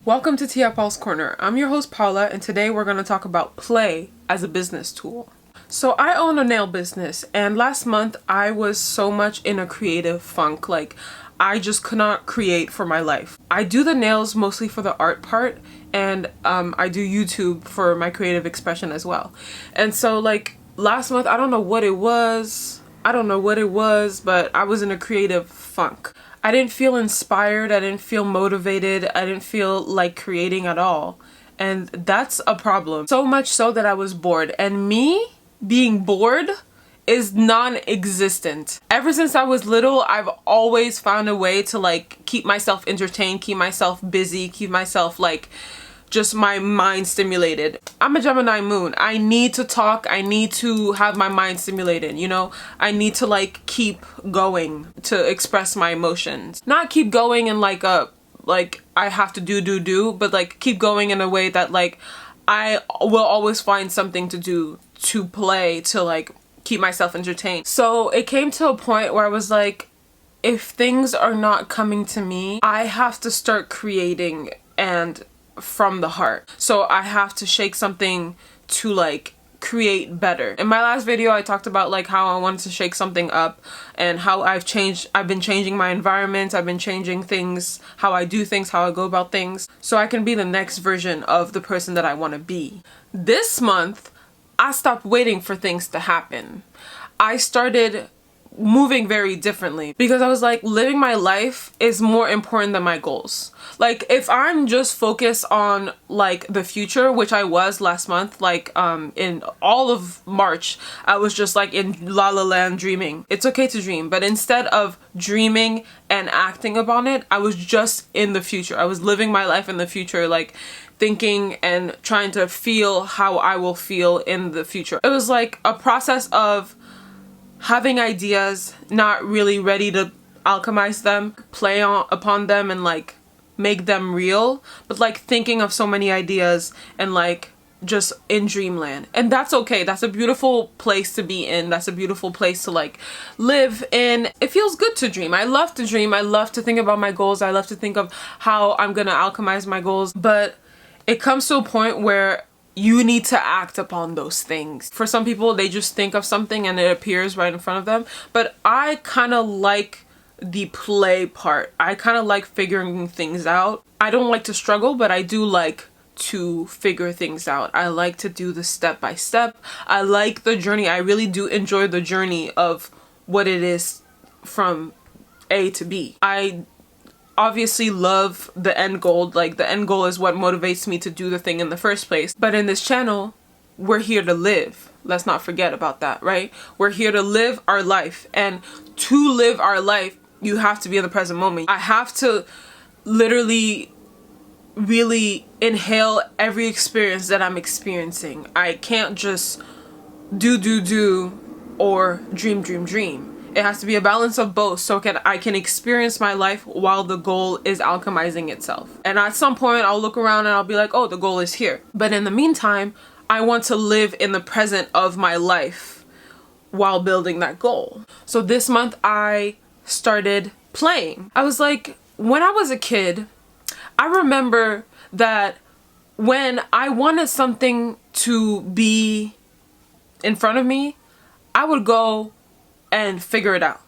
Welcome to Tia Paul's Corner. I'm your host Paula, and today we're going to talk about play as a business tool. So I own a nail business, and last month I was so much in a creative funk. I just could not create for my life. I do the nails mostly for the art part, and I do YouTube for my creative expression as well. And so last month, I don't know what it was, but I was in a creative funk. I didn't feel inspired, I didn't feel motivated, I didn't feel like creating at all. And that's a problem. So much so that I was bored. And me being bored is non-existent. Ever since I was little, I've always found a way to keep myself entertained, keep myself busy, keep myself just my mind stimulated. I'm a Gemini moon. I need to talk. I need to have my mind stimulated, I need to keep going to express my emotions. Not keep going in I have to do, but keep going in a way that I will always find something to do, to play, to keep myself entertained. So it came to a point where I was like, if things are not coming to me, I have to start creating and from the heart. So I have to shake something to create better. In my last video, I talked about how I wanted to shake something up and how I've been changing my environment. I've been changing things, how I do things, how I go about things, so I can be the next version of the person that I want to be. This month, I stopped waiting for things to happen. I started moving very differently because I was living my life is more important than my goals. If I'm just focused on the future, which I was last month, in all of March, I was just in la la land dreaming. It's okay to dream, but instead of dreaming and acting upon it, I was just in the future. I was living my life in the future, thinking and trying to feel how I will feel in the future. It was a process of having ideas, not really ready to alchemize them, play upon them and make them real, but thinking of so many ideas and just in dreamland. And that's okay. That's a beautiful place to be in. That's a beautiful place to live in. It feels good to dream. I love to dream. I love to think about my goals. I love to think of how I'm gonna alchemize my goals. But it comes to a point where you need to act upon those things. For some people, they just think of something and it appears right in front of them. But I kind of like the play part. I kind of like figuring things out. I don't like to struggle, but I do like to figure things out. I like to do the step by step. I like the journey. I really do enjoy the journey of what it is from A to B. I obviously love the end goal. The end goal is what motivates me to do the thing in the first place. But in this channel, we're here to live. Let's not forget about that, right? We're here to live our life. And to live our life, you have to be in the present moment. I have to literally really inhale every experience that I'm experiencing. I can't just do or dream. It has to be a balance of both so I can experience my life while the goal is alchemizing itself. And at some point I'll look around and I'll be like, oh, the goal is here. But in the meantime, I want to live in the present of my life while building that goal. So this month I started playing. I was when I was a kid, I remember that when I wanted something to be in front of me, I would go and figure it out.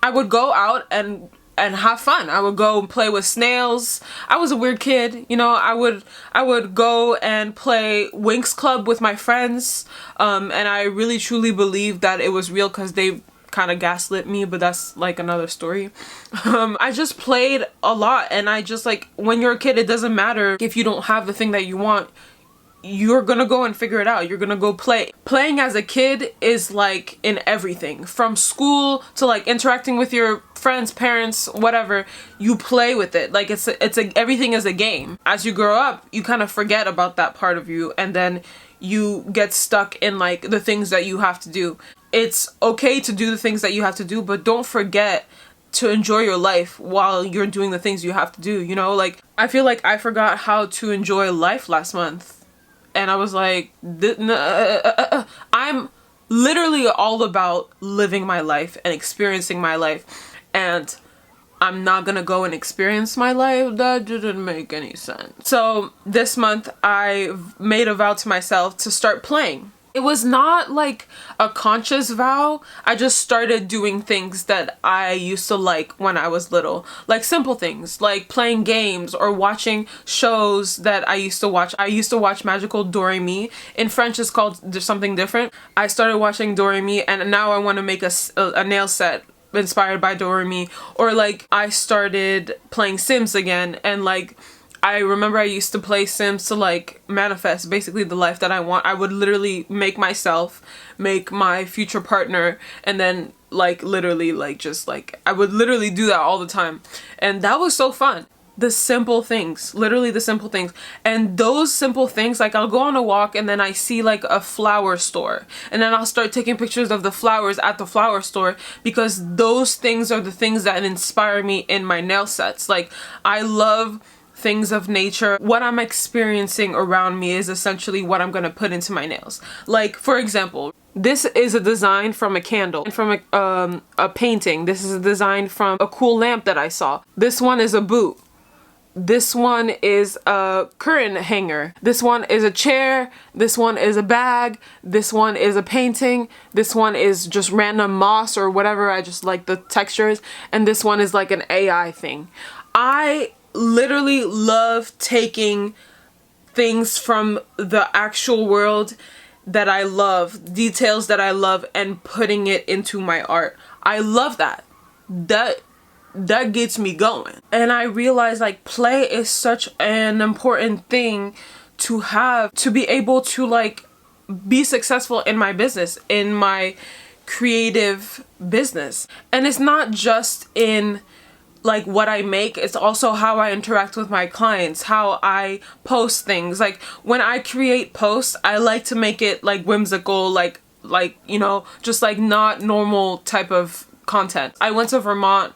I would go out and have fun. I would go and play with snails. I was a weird kid, I would go and play Winx Club with my friends, and I really truly believed that it was real because they kind of gaslit me, but that's another story. I just played a lot, and I just when you're a kid, it doesn't matter if you don't have the thing that you want. You're gonna go and figure it out. You're gonna go play. Playing as a kid is in everything, from school to interacting with your friends, parents, whatever. You play with it. Everything is a game. As you grow up, you kind of forget about that part of you, and then you get stuck in the things that you have to do. It's okay to do the things that you have to do, but don't forget to enjoy your life while you're doing the things you have to do, I feel I forgot how to enjoy life last month. And I was I'm literally all about living my life and experiencing my life. And I'm not gonna go and experience my life. That didn't make any sense. So this month I made a vow to myself to start playing. It was not like a conscious vow. I just started doing things that I used to like when I was little. Like simple things, like playing games or watching shows that I used to watch. I used to watch Magical Doremi. In French it's called something different. I started watching Doremi, and now I want to make a nail set inspired by Doremi. Or like I started playing Sims again, and like I remember I used to play Sims to like manifest basically the life that I want. I would literally make myself, make my future partner, and then like literally like just like I would literally do that all the time. And that was so fun. The simple things, literally the simple things. And those simple things, like I'll go on a walk and then I see like a flower store, and then I'll start taking pictures of the flowers at the flower store, because those things are the things that inspire me in my nail sets. Like I love things of nature. What I'm experiencing around me is essentially what I'm gonna put into my nails. Like for example, this is a design from a candle and from a painting. This is a design from a cool lamp that I saw. This one is a boot. This one is a curtain hanger. This one is a chair. This one is a bag. This one is a painting. This one is just random moss or whatever. I just like the textures. And this one is like an AI thing. I literally love taking things from the actual world that I love, details that I love, and putting it into my art. I love that. That gets me going. And I realize like play is such an important thing to have, to be able to like be successful in my business, in my creative business. And it's not just in like what I make, it's also how I interact with my clients, how I post things. Like when I create posts, I like to make it like whimsical, like you know, just like not normal type of content. I went to Vermont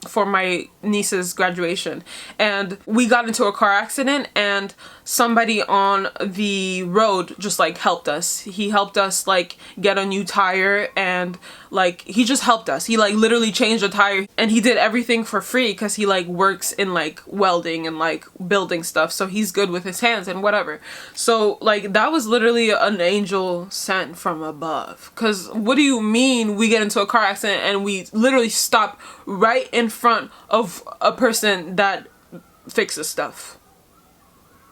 for my niece's graduation, and we got into a car accident, and somebody on the road just like helped us. He helped us like get a new tire, and like he just helped us. He like literally changed the tire, and he did everything for free because he like works in like welding and like building stuff, so he's good with his hands and whatever. So like that was literally an angel sent from above. Because what do you mean we get into a car accident and we literally stop right in front of a person that fixes stuff?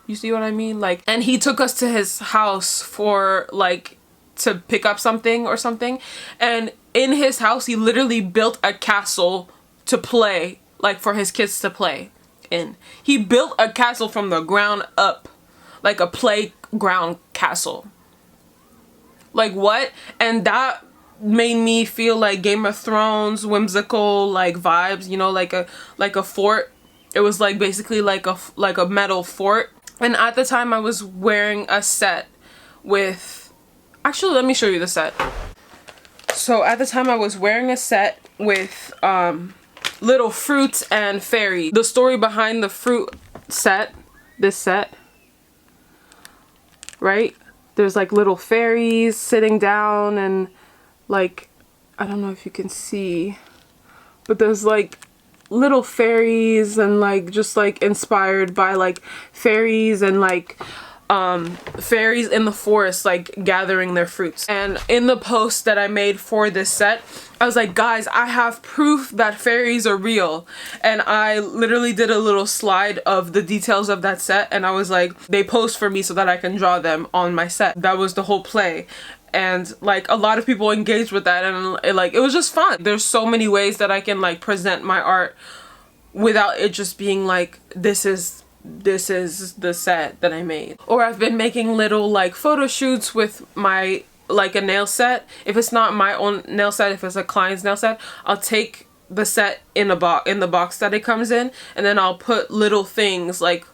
You see what I mean? Like, and he took us to his house for like to pick up something or something, and in his house he literally built a castle to play, like for his kids to play in. He built a castle from the ground up, like a playground castle. Like what? And that made me feel like Game of Thrones whimsical like vibes, you know, like a fort. It was like basically like a metal fort. And at the time I was wearing a set with, actually let me show you the set. So at the time I was wearing a set with little fruits and fairies. The story behind the fruit set, this set, right? There's like little fairies sitting down, and like, I don't know if you can see, but there's like little fairies, and like just like inspired by like fairies, and like fairies in the forest like gathering their fruits. And in the post that I made for this set, I was like, guys, I have proof that fairies are real. And I literally did a little slide of the details of that set, and I was like, they post for me so that I can draw them on my set. That was the whole play. And like a lot of people engaged with that, and it was just fun. There's so many ways that I can like present my art without it just being like, this is the set that I made. Or I've been making little like photo shoots with my like a nail set. If it's not my own nail set, if it's a client's nail set, I'll take the set in the box that it comes in, and then I'll put little things like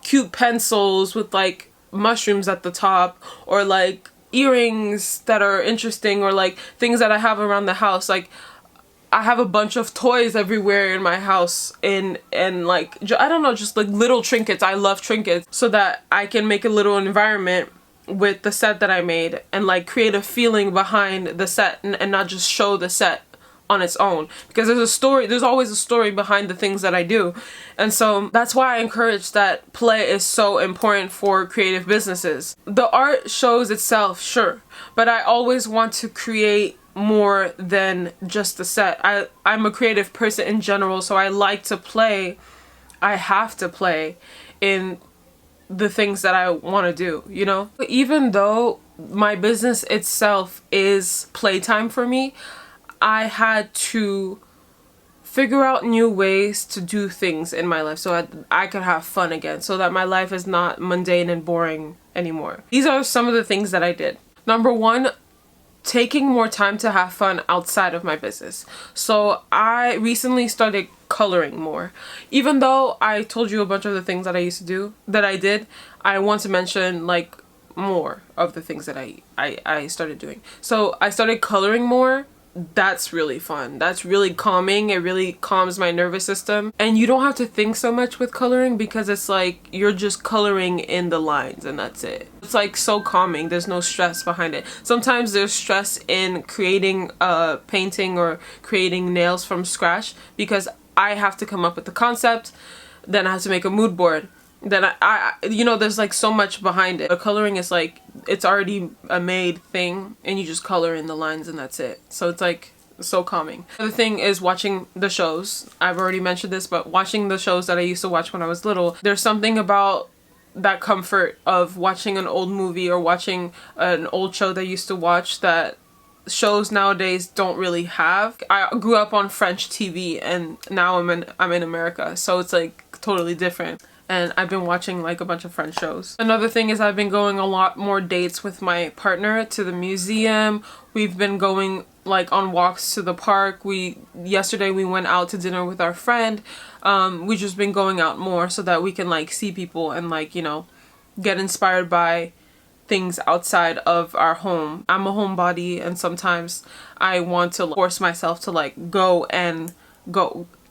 cute pencils with like mushrooms at the top, or like earrings that are interesting, or like things that I have around the house. Like I have a bunch of toys everywhere in my house, and like I don't know, just like little trinkets. I love trinkets, so that I can make a little environment with the set that I made, and like create a feeling behind the set, and not just show the set on its own, because there's always a story behind the things that I do. And so that's why I encourage that play is so important for creative businesses. The art shows itself, sure, but I always want to create more than just the set. I'm a creative person in general, so I like to play. I have to play in the things that I want to do, you know? But even though my business itself is playtime for me, I had to figure out new ways to do things in my life so I could have fun again, so that my life is not mundane and boring anymore. These are some of the things that I did. Number one, taking more time to have fun outside of my business. So I recently started coloring more. Even though I told you a bunch of the things that I used to do, that I did, I want to mention like more of the things that I started doing. So I started coloring more. That's really fun. That's really calming. It really calms my nervous system. And you don't have to think so much with coloring, because it's like you're just coloring in the lines and that's it. It's like so calming. There's no stress behind it. Sometimes there's stress in creating a painting or creating nails from scratch, because I have to come up with the concept, then I have to make a mood board. Then I you know, there's like so much behind it. But coloring is like, it's already a made thing and you just color in the lines and that's it. So it's like so calming. The other thing is watching the shows. I've already mentioned this, but watching the shows that I used to watch when I was little, there's something about that comfort of watching an old movie or watching an old show that I used to watch that shows nowadays don't really have. I grew up on French TV and now I'm in America, so it's like totally different. And I've been watching like a bunch of French shows. Another thing is I've been going a lot more dates with my partner to the museum. We've been going like on walks to the park. Yesterday we went out to dinner with our friend. We just been going out more so that we can like see people and like, you know, get inspired by things outside of our home. I'm a homebody and sometimes I want to force myself to like go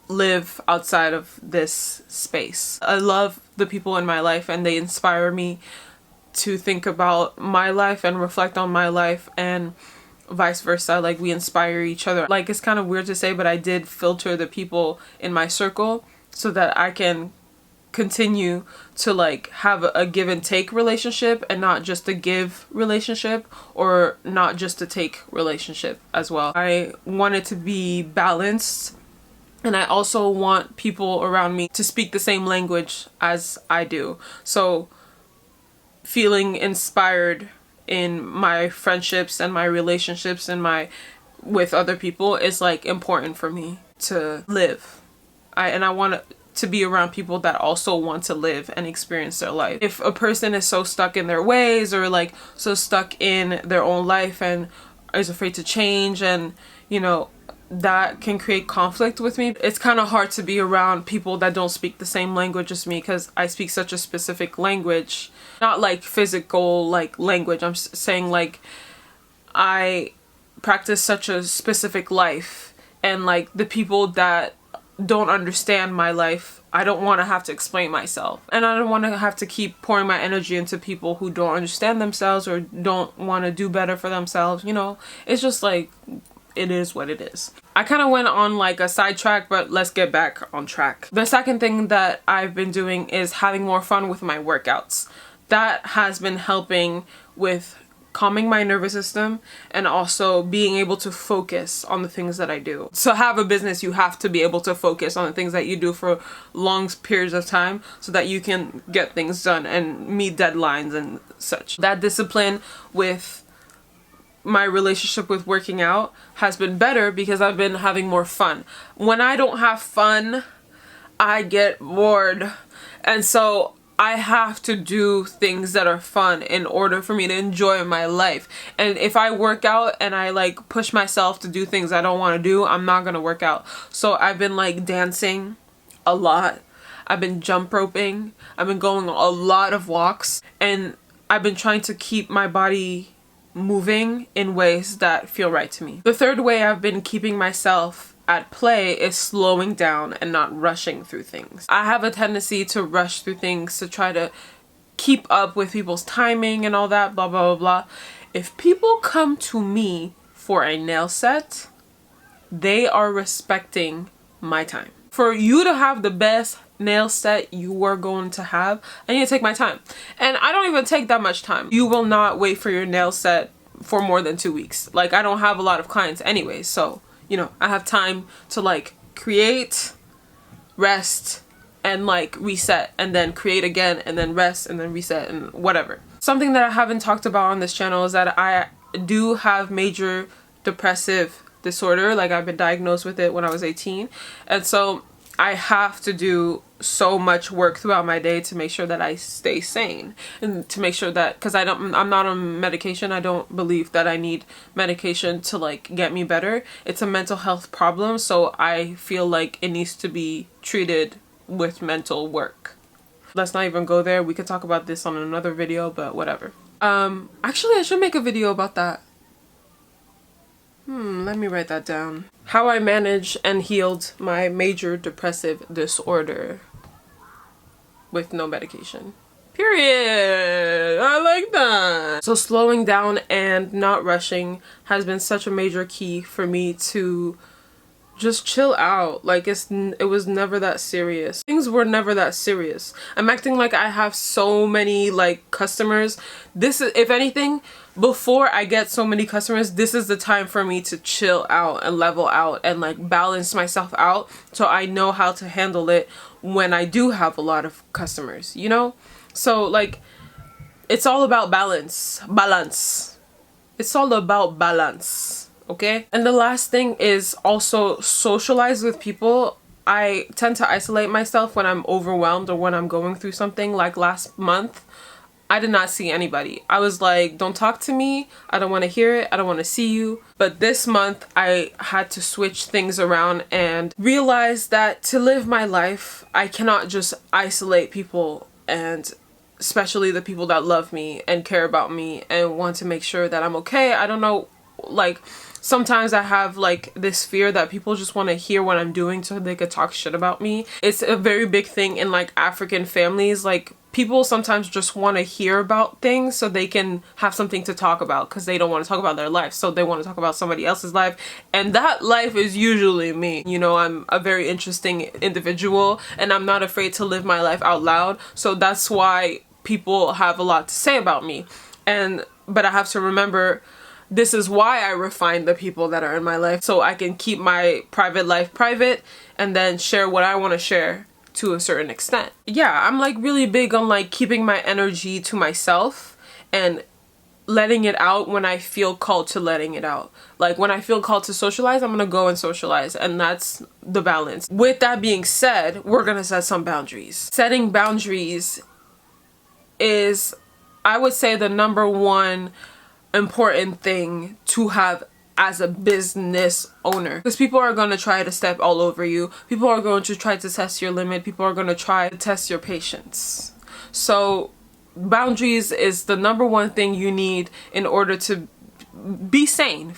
live outside of this space. I love the people in my life and they inspire me to think about my life and reflect on my life, and vice versa. Like we inspire each other. Like it's kind of weird to say, but I did filter the people in my circle so that I can continue to like have a give and take relationship and not just a give relationship, or not just a take relationship as well. I want it to be balanced. And I also want people around me to speak the same language as I do. So feeling inspired in my friendships and my relationships and with other people is like important for me to live. I want to be around people that also want to live and experience their life. If a person is so stuck in their ways or like so stuck in their own life and is afraid to change, and you know, that can create conflict with me. It's kind of hard to be around people that don't speak the same language as me, because I speak such a specific language. Not like physical like language, I'm saying like I practice such a specific life, and like the people that don't understand my life, I don't want to have to explain myself, and I don't want to have to keep pouring my energy into people who don't understand themselves or don't want to do better for themselves. You know, it's just like, it is what it is. I kind of went on like a sidetrack, but let's get back on track. The second thing that I've been doing is having more fun with my workouts. That has been helping with calming my nervous system and also being able to focus on the things that I do. To have a business, you have to be able to focus on the things that you do for long periods of time so that you can get things done and meet deadlines and such. That discipline with my relationship with working out has been better because I've been having more fun. When I don't have fun, I get bored. And so I have to do things that are fun in order for me to enjoy my life. And if I work out and I like push myself to do things I don't want to do, I'm not gonna work out. So I've been like dancing a lot. I've been jump roping. I've been going a lot of walks. And I've been trying to keep my body moving in ways that feel right to me. The third way I've been keeping myself at play is slowing down and not rushing through things. I have a tendency to rush through things to try to keep up with people's timing and all that, blah, blah, blah, blah. If people come to me for a nail set, they are respecting my time. For you to have the best nail set you are going to have, I need to take my time. And I don't even take that much time. You will not wait for your nail set for more than 2 weeks. Like, I don't have a lot of clients anyway, so, you know, I have time to like create, rest, and like reset, and then create again, and then rest, and then reset, and whatever. Something that I haven't talked about on this channel is that I do have major depressive disorder. Like, I've been diagnosed with it when I was 18, and so I have to do so much work throughout my day to make sure that I stay sane, and to make sure that, because I'm not on medication. I don't believe that I need medication to like get me better. It's a mental health problem, so I feel like it needs to be treated with mental work. Let's not even go there. We could talk about this on another video, but whatever. Actually, I should make a video about that. Let me write that down. How I managed and healed my major depressive disorder with no medication. Period. I like that. So slowing down and not rushing has been such a major key for me to just chill out. Like, it was never that serious. Things were never that serious. I'm acting like I have so many like customers. This is, if anything, before I get so many customers, this is the time for me to chill out and level out and like balance myself out, so I know how to handle it when I do have a lot of customers, you know? So like, it's all about balance. It's all about balance. Okay? And the last thing is also socialize with people. I tend to isolate myself when I'm overwhelmed or when I'm going through something. Like last month, I did not see anybody. I was like, don't talk to me. I don't want to hear it. I don't want to see you. But this month, I had to switch things around and realize that to live my life, I cannot just isolate people, and especially the people that love me and care about me and want to make sure that I'm okay. I don't know, like, sometimes I have like this fear that people just want to hear what I'm doing so they could talk shit about me. It's a very big thing in like African families. Like, people sometimes just want to hear about things so they can have something to talk about, because they don't want to talk about their life, so they want to talk about somebody else's life, and that life is usually me. You know, I'm a very interesting individual and I'm not afraid to live my life out loud, so that's why people have a lot to say about me. But I have to remember, this is why I refine the people that are in my life, so I can keep my private life private and then share what I want to share to a certain extent. Yeah, I'm like really big on like keeping my energy to myself and letting it out when I feel called to letting it out. Like, when I feel called to socialize, I'm gonna go and socialize, and that's the balance. With that being said, we're gonna set some boundaries. Setting boundaries is, I would say, the number one important thing to have as a business owner, because people are going to try to step all over you. People are going to try to test your limit. People are going to try to test your patience. So boundaries is the number one thing you need in order to be sane,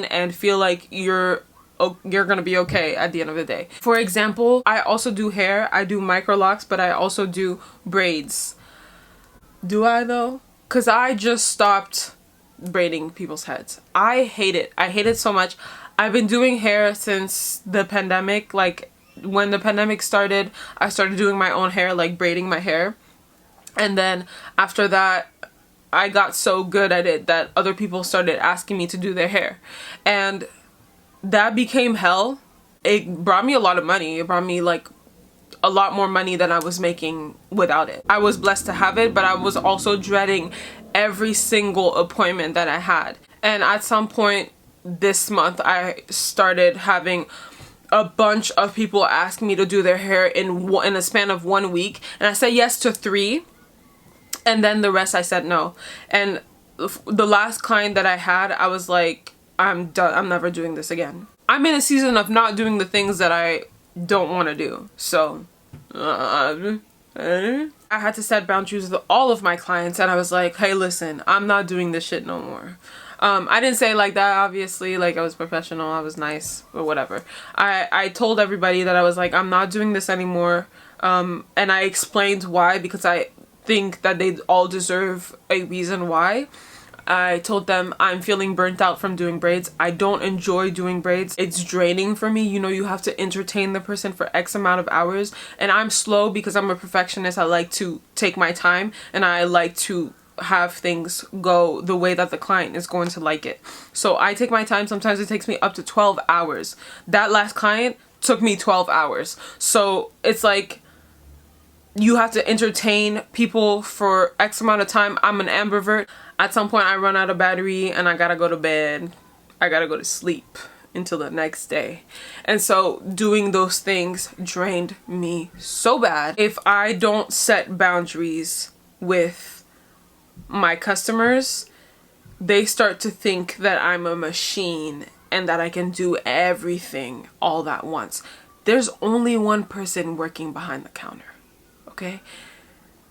and feel like you're gonna be okay at the end of the day. For example, I also do hair. I do micro locks, but I also do braids. Do I though? Because I just stopped braiding people's heads. I hate it. I hate it so much. I've been doing hair since the pandemic. Like, when the pandemic started, I started doing my own hair, like braiding my hair. And then after that, I got so good at it that other people started asking me to do their hair. And that became hell. It brought me a lot of money. It brought me like a lot more money than I was making without it. I was blessed to have it, but I was also dreading every single appointment that I had. And at some point this month, I started having a bunch of people ask me to do their hair in a span of 1 week, and I said yes to 3, and then the rest I said no. And the last client that I had, I was like, I'm done. I'm never doing this again. I'm in a season of not doing the things that I don't want to do. So I had to set boundaries with all of my clients, and I was like, hey, listen, I'm not doing this shit no more. I didn't say it like that, obviously. Like, I was professional, I was nice, but whatever. I told everybody that I was like, I'm not doing this anymore. And I explained why, because I think that they all deserve a reason why. I told them I'm feeling burnt out from doing braids. I don't enjoy doing braids. It's draining for me. You know, you have to entertain the person for X amount of hours. And I'm slow because I'm a perfectionist. I like to take my time and I like to have things go the way that the client is going to like it. So I take my time. Sometimes it takes me up to 12 hours. That last client took me 12 hours. So it's like, you have to entertain people for X amount of time. I'm an ambivert. At some point I run out of battery and I gotta go to bed. I gotta go to sleep until the next day. And so doing those things drained me so bad. If I don't set boundaries with my customers, they start to think that I'm a machine and that I can do everything all at once. There's only one person working behind the counter, okay?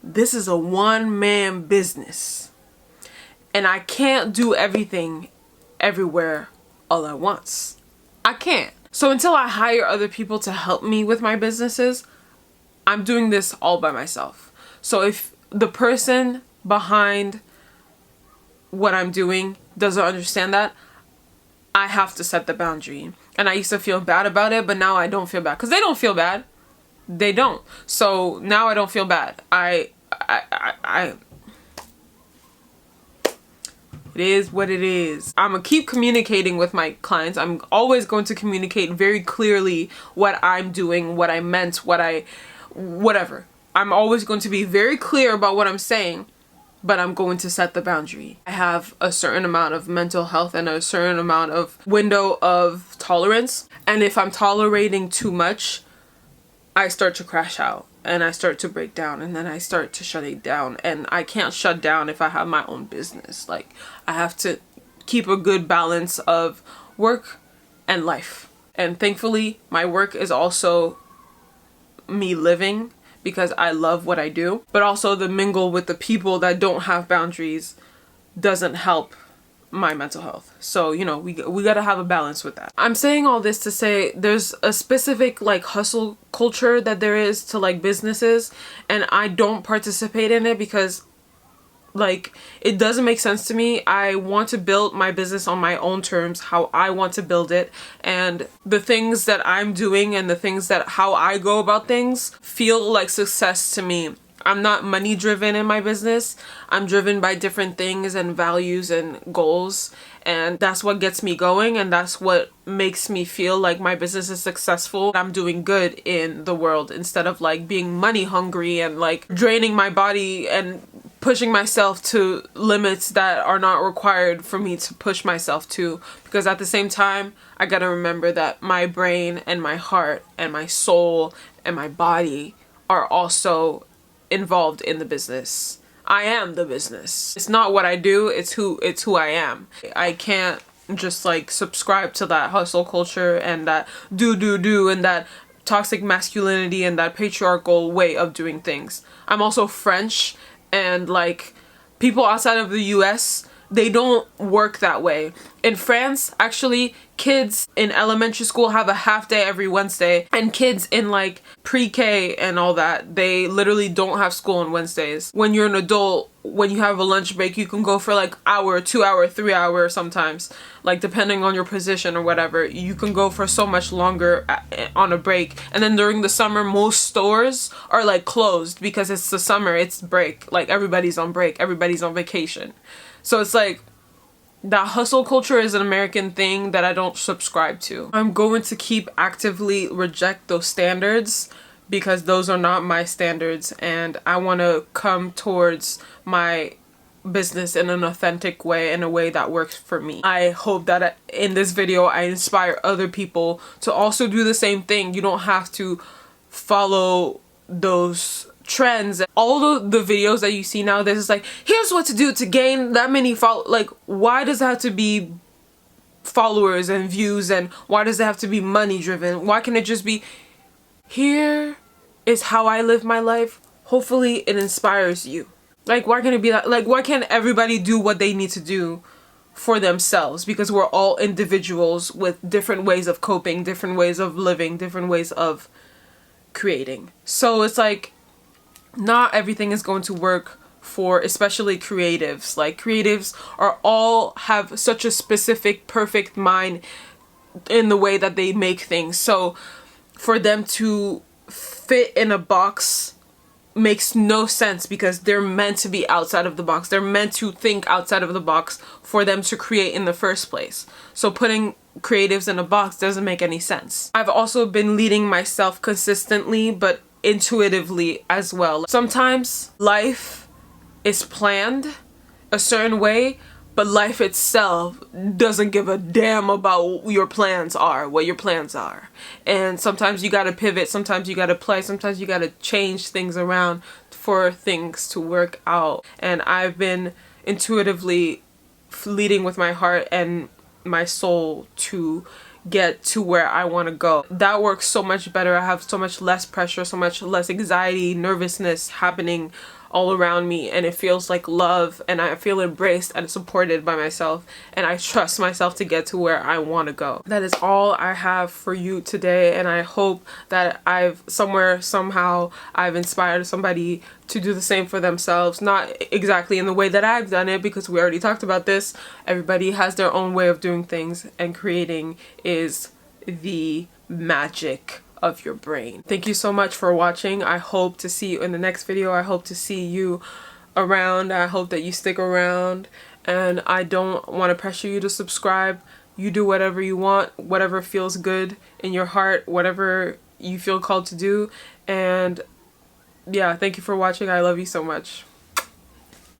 This is a one-man business. And I can't do everything everywhere all at once. I can't. So until I hire other people to help me with my businesses, I'm doing this all by myself. So if the person behind what I'm doing doesn't understand that, I have to set the boundary. And I used to feel bad about it, but now I don't feel bad. Because they don't feel bad. They don't. So now I don't feel bad. It is what it is. I'm gonna keep communicating with my clients. I'm always going to communicate very clearly what I'm doing, what I meant, whatever. I'm always going to be very clear about what I'm saying, but I'm going to set the boundary. I have a certain amount of mental health and a certain amount of window of tolerance. And if I'm tolerating too much, I start to crash out and I start to break down and then I start to shut it down. And I can't shut down if I have my own business. Like, I have to keep a good balance of work and life. And thankfully, my work is also me living because I love what I do. But also the mingle with the people that don't have boundaries doesn't help my mental health. So, you know, we gotta have a balance with that. I'm saying all this to say there's a specific like hustle culture that there is to like businesses, and I don't participate in it because like it doesn't make sense to me. I want to build my business on my own terms, how I want to build it, and the things that I'm doing and the things that how I go about things feel like success to me. I'm not money driven in my business. I'm driven by different things and values and goals, and that's what gets me going, and that's what makes me feel like my business is successful. I'm doing good in the world instead of like being money hungry and like draining my body and pushing myself to limits that are not required for me to push myself to. Because at the same time, I gotta remember that my brain and my heart and my soul and my body are also involved in the business. I am the business. It's not what I do, it's who I am. I can't just like subscribe to that hustle culture and that do and that toxic masculinity and that patriarchal way of doing things. I'm also French, and like people outside of the US, they don't work that way. In France, actually, kids in elementary school have a half day every Wednesday, and kids in like pre-K and all that, they literally don't have school on Wednesdays. When you're an adult, when you have a lunch break, you can go for like hour, 2 hour, 3 hour sometimes, like depending on your position or whatever. You can go for so much longer on a break. And then during the summer, most stores are like closed because it's the summer, it's break. Like everybody's on break, everybody's on vacation. So it's like that hustle culture is an American thing that I don't subscribe to. I'm going to keep actively reject those standards because those are not my standards, and I want to come towards my business in an authentic way, in a way that works for me. I hope that in this video I inspire other people to also do the same thing. You don't have to follow those trends. All the videos that you see now, this is like, here's what to do to gain that many like, why does it have to be followers and views, and why does it have to be money driven? Why can't it just be, here is how I live my life, hopefully it inspires you? Like, why can't it be that? Like, why can't everybody do what they need to do for themselves? Because we're all individuals with different ways of coping, different ways of living, different ways of creating. So it's like, not everything is going to work for especially creatives. Like, creatives are all have such a specific, perfect mind in the way that they make things. So for them to fit in a box makes no sense, because they're meant to be outside of the box. They're meant to think outside of the box for them to create in the first place. So putting creatives in a box doesn't make any sense. I've also been leading myself consistently, but intuitively as well. Sometimes life is planned a certain way, but life itself doesn't give a damn about what your plans are. And sometimes you gotta pivot, sometimes you gotta play, sometimes you gotta change things around for things to work out. And I've been intuitively leading with my heart and my soul to get to where I want to go. That works so much better. I have so much less pressure, so much less anxiety, nervousness happening all around me, and it feels like love, and I feel embraced and supported by myself, and I trust myself to get to where I want to go. That is all I have for you today, and I hope that somehow I've inspired somebody to do the same for themselves. Not exactly in the way that I've done it, because we already talked about this. Everybody has their own way of doing things, and creating is the magic of your brain. Thank you so much for watching. I hope to see you in the next video. I hope to see you around. I hope that you stick around, and I don't want to pressure you to subscribe. You do whatever you want, whatever feels good in your heart, whatever you feel called to do. And yeah, thank you for watching. I love you so much.